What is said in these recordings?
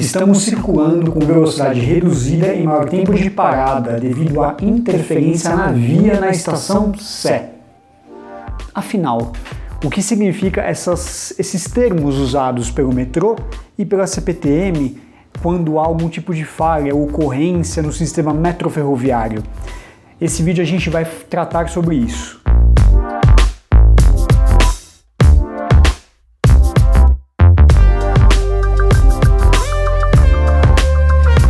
Estamos circulando com velocidade reduzida e maior tempo de parada devido à interferência na via na estação Sé. Afinal, o que significa esses termos usados pelo metrô e pela CPTM quando há algum tipo de falha ou ocorrência no sistema metroferroviário? Esse vídeo a gente vai tratar sobre isso.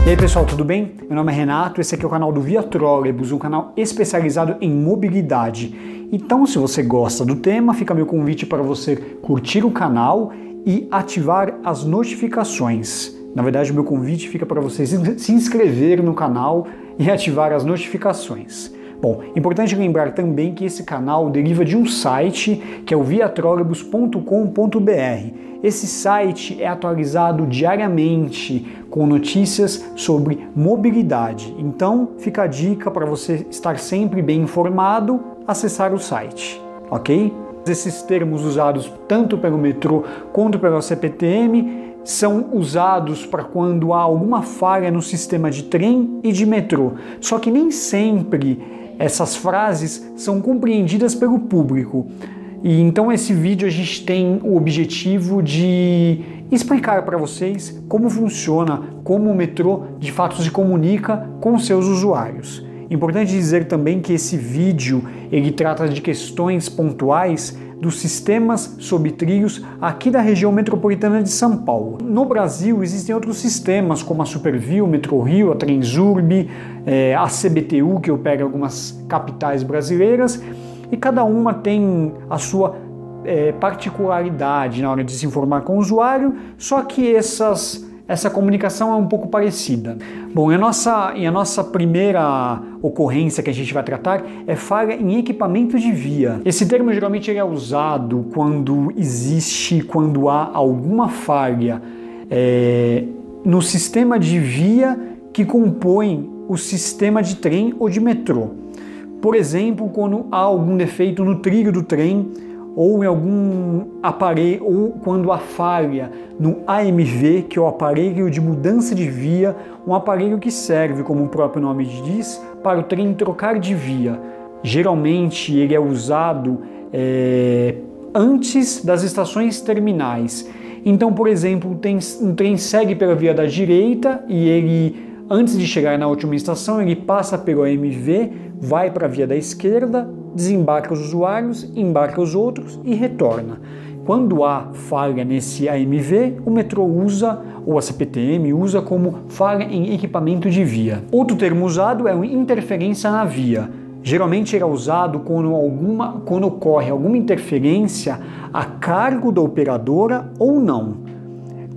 E aí pessoal, tudo bem? Meu nome é Renato, esse aqui é o canal do Via Trolebus, um canal especializado em mobilidade. Então, se você gosta do tema, fica meu convite para você curtir o canal e ativar as notificações. Na verdade, o meu convite fica para você se inscrever no canal e ativar as notificações. Bom, importante lembrar também que esse canal deriva de um site que é o viatrolebus.com.br. Esse site é atualizado diariamente com notícias sobre mobilidade. Então, fica a dica para você estar sempre bem informado, acessar o site, ok? Esses termos usados tanto pelo metrô quanto pela CPTM são usados para quando há alguma falha no sistema de trem e de metrô. Só que nem sempre essas frases são compreendidas pelo público. E então esse vídeo a gente tem o objetivo de explicar para vocês como funciona, como o metrô de fato se comunica com seus usuários. Importante dizer também que esse vídeo ele trata de questões pontuais dos sistemas sob trilhos aqui da região metropolitana de São Paulo. No Brasil existem outros sistemas como a Superviu, Metrorio, a Transurb, a CBTU, que opera algumas capitais brasileiras, e cada uma tem a sua particularidade na hora de se informar com o usuário, só que essa comunicação é um pouco parecida. Bom, e a nossa primeira ocorrência que a gente vai tratar é falha em equipamento de via. Esse termo geralmente ele é usado quando há alguma falha no sistema de via que compõe o sistema de trem ou de metrô. Por exemplo, quando há algum defeito no trilho do trem, ou em algum aparelho, ou quando há falha no AMV, que é o aparelho de mudança de via, um aparelho que serve, como o próprio nome diz, para o trem trocar de via. Geralmente ele é usado antes das estações terminais. Então, por exemplo, um trem segue pela via da direita e ele, antes de chegar na última estação, ele passa pelo AMV, vai para a via da esquerda, desembarca os usuários, embarca os outros e retorna. Quando há falha nesse AMV, o metrô usa, ou a CPTM usa como falha em equipamento de via. Outro termo usado é interferência na via. Geralmente era usado quando ocorre alguma interferência a cargo da operadora ou não.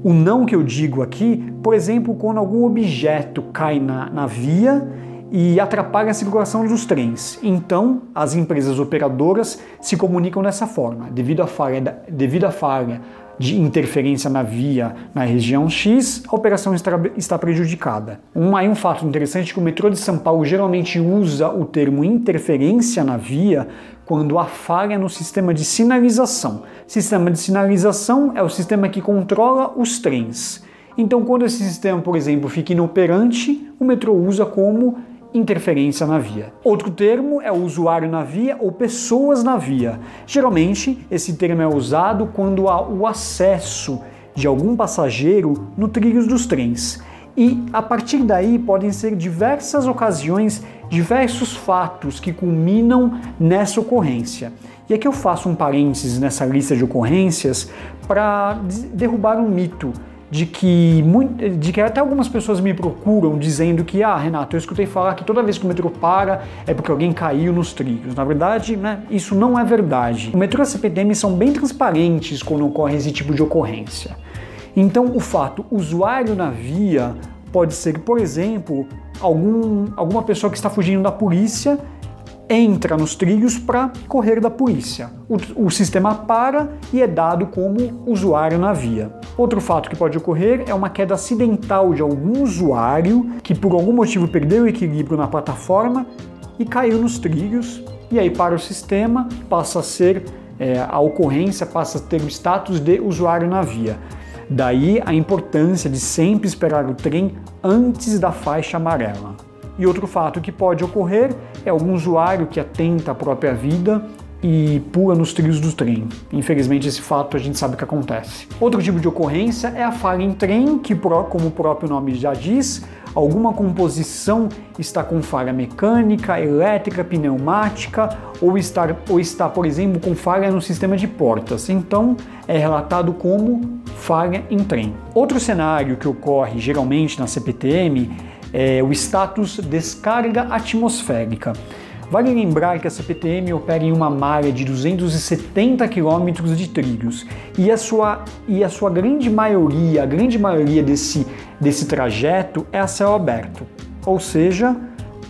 O não que eu digo aqui, por exemplo, quando algum objeto cai na via e atrapalha a circulação dos trens. Então, as empresas operadoras se comunicam dessa forma. Devido à falha de interferência na via na região X, a operação está prejudicada. Um fato interessante é que o metrô de São Paulo geralmente usa o termo interferência na via quando há falha no sistema de sinalização. Sistema de sinalização é o sistema que controla os trens. Então, quando esse sistema, por exemplo, fica inoperante, o metrô usa como interferência na via. Outro termo é o usuário na via ou pessoas na via. Geralmente, esse termo é usado quando há o acesso de algum passageiro no trilhos dos trens. E, a partir daí, podem ser diversas ocasiões, diversos fatos que culminam nessa ocorrência. E aqui eu faço um parênteses nessa lista de ocorrências para derrubar um mito de que até algumas pessoas me procuram dizendo que Renato, eu escutei falar que toda vez que o metrô para é porque alguém caiu nos trilhos. Na verdade, isso não é verdade. O metrô e a CPTM são bem transparentes quando ocorre esse tipo de ocorrência. Então, o fato usuário na via pode ser, por exemplo, alguma pessoa que está fugindo da polícia entra nos trilhos para correr da polícia. O sistema para e é dado como usuário na via. Outro fato que pode ocorrer é uma queda acidental de algum usuário que por algum motivo perdeu o equilíbrio na plataforma e caiu nos trilhos, e aí para o sistema passa a ser, a ocorrência passa a ter o status de usuário na via. Daí a importância de sempre esperar o trem antes da faixa amarela. E outro fato que pode ocorrer é algum usuário que atenta à própria vida e pula nos trilhos do trem. Infelizmente esse fato a gente sabe que acontece. Outro tipo de ocorrência é a falha em trem, que como o próprio nome já diz, alguma composição está com falha mecânica, elétrica, pneumática ou está, por exemplo, com falha no sistema de portas. Então é relatado como falha em trem. Outro cenário que ocorre geralmente na CPTM é o status descarga atmosférica. Vale lembrar que a CPTM opera em uma malha de 270 km de trilhos e a sua grande maioria desse trajeto é a céu aberto, ou seja,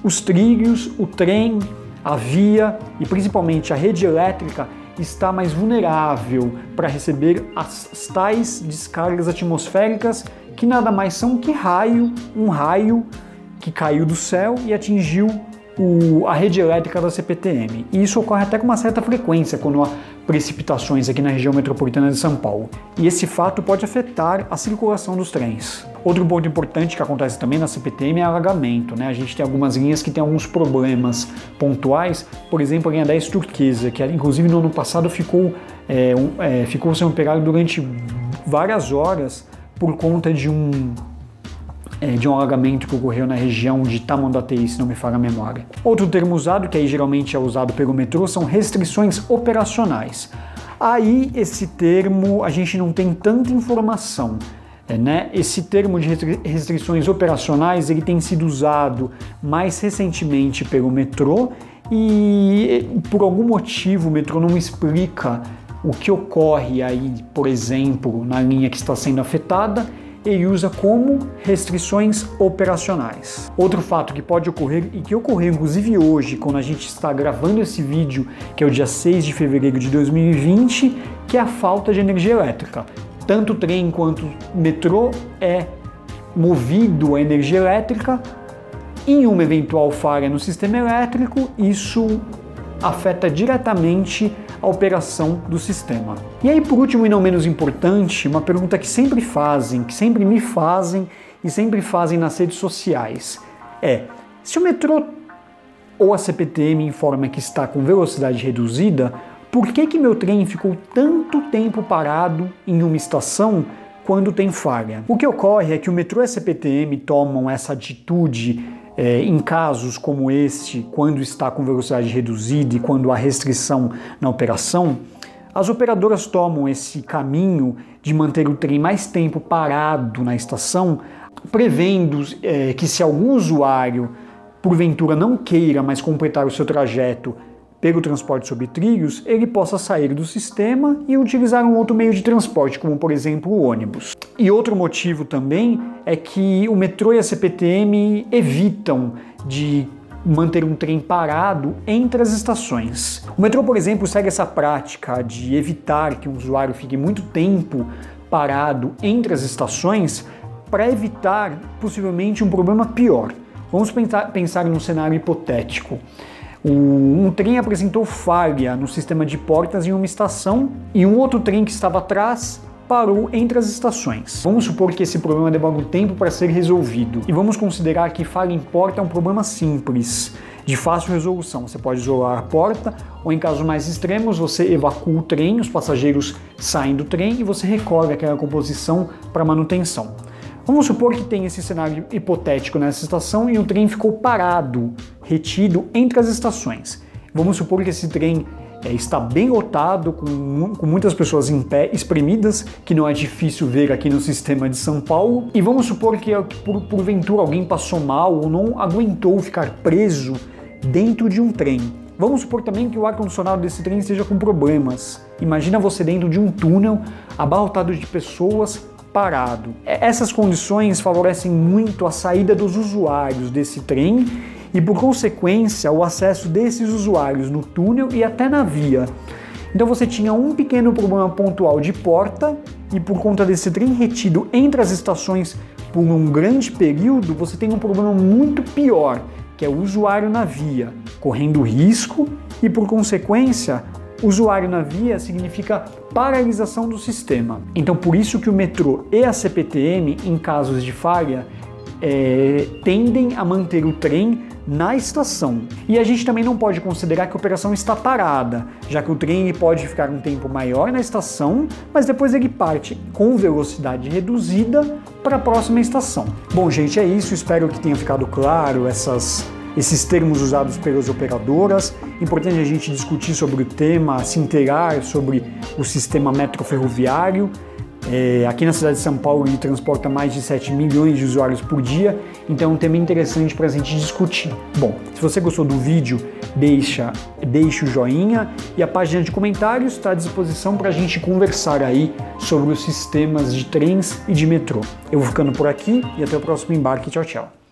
os trilhos, o trem, a via e principalmente a rede elétrica está mais vulnerável para receber as tais descargas atmosféricas que nada mais são que um raio que caiu do céu e atingiu a rede elétrica da CPTM. E isso ocorre até com uma certa frequência quando há precipitações aqui na região metropolitana de São Paulo. E esse fato pode afetar a circulação dos trens. Outro ponto importante que acontece também na CPTM é alagamento, né? A gente tem algumas linhas que tem alguns problemas pontuais, por exemplo, a linha 10 Turquesa, que inclusive no ano passado ficou sem operar durante várias horas por conta de um alagamento que ocorreu na região de Tamanduateí, se não me falha a memória. Outro termo usado, que aí geralmente é usado pelo metrô, são restrições operacionais. Aí esse termo a gente não tem tanta informação, né? Esse termo de restrições operacionais ele tem sido usado mais recentemente pelo metrô e por algum motivo o metrô não explica o que ocorre aí, por exemplo, na linha que está sendo afetada. Ele usa como restrições operacionais. Outro fato que pode ocorrer e que ocorreu inclusive hoje, quando a gente está gravando esse vídeo, que é o dia 6 de fevereiro de 2020, que é a falta de energia elétrica. Tanto o trem quanto o metrô é movido a energia elétrica. Em uma eventual falha no sistema elétrico, isso afeta diretamente a operação do sistema. E aí, por último e não menos importante, uma pergunta que sempre me fazem e sempre fazem nas redes sociais é: se o metrô ou a CPTM informa que está com velocidade reduzida, por que meu trem ficou tanto tempo parado em uma estação quando tem falha? O que ocorre é que o metrô e a CPTM tomam essa atitude em casos como este, quando está com velocidade reduzida e quando há restrição na operação. As operadoras tomam esse caminho de manter o trem mais tempo parado na estação, prevendo que se algum usuário, porventura, não queira mais completar o seu trajeto pelo transporte sobre trilhos, ele possa sair do sistema e utilizar um outro meio de transporte, como por exemplo o ônibus. E outro motivo também é que o metrô e a CPTM evitam de manter um trem parado entre as estações. O metrô, por exemplo, segue essa prática de evitar que um usuário fique muito tempo parado entre as estações para evitar possivelmente um problema pior. Vamos pensar em um cenário hipotético. Um trem apresentou falha no sistema de portas em uma estação e um outro trem que estava atrás parou entre as estações. Vamos supor que esse problema demora um tempo para ser resolvido e vamos considerar que falha em porta é um problema simples, de fácil resolução. Você pode isolar a porta ou, em casos mais extremos, você evacua o trem, os passageiros saem do trem e você recolhe aquela composição para manutenção. Vamos supor que tem esse cenário hipotético nessa estação e o trem ficou parado, retido entre as estações. Vamos supor que esse trem está bem lotado, com muitas pessoas em pé, espremidas, que não é difícil ver aqui no sistema de São Paulo. E vamos supor que porventura alguém passou mal ou não aguentou ficar preso dentro de um trem. Vamos supor também que o ar-condicionado desse trem esteja com problemas. Imagina você dentro de um túnel, abarrotado de pessoas, parado. Essas condições favorecem muito a saída dos usuários desse trem e, por consequência, o acesso desses usuários no túnel e até na via. Então você tinha um pequeno problema pontual de porta e, por conta desse trem retido entre as estações por um grande período, você tem um problema muito pior, que é o usuário na via, correndo risco e, por consequência, Usuário na via significa paralisação do sistema. Então, por isso que o metrô e a CPTM, em casos de falha, tendem a manter o trem na estação. E a gente também não pode considerar que a operação está parada, já que o trem pode ficar um tempo maior na estação, mas depois ele parte com velocidade reduzida para a próxima estação. Bom, gente, é isso. Espero que tenha ficado claro esses termos usados pelas operadoras. Importante a gente discutir sobre o tema, se inteirar sobre o sistema metroferroviário. Aqui na cidade de São Paulo ele transporta mais de 7 milhões de usuários por dia, então é um tema interessante para a gente discutir. Bom, se você gostou do vídeo, deixa o joinha e a página de comentários está à disposição para a gente conversar aí sobre os sistemas de trens e de metrô. Eu vou ficando por aqui e até o próximo embarque. Tchau, tchau.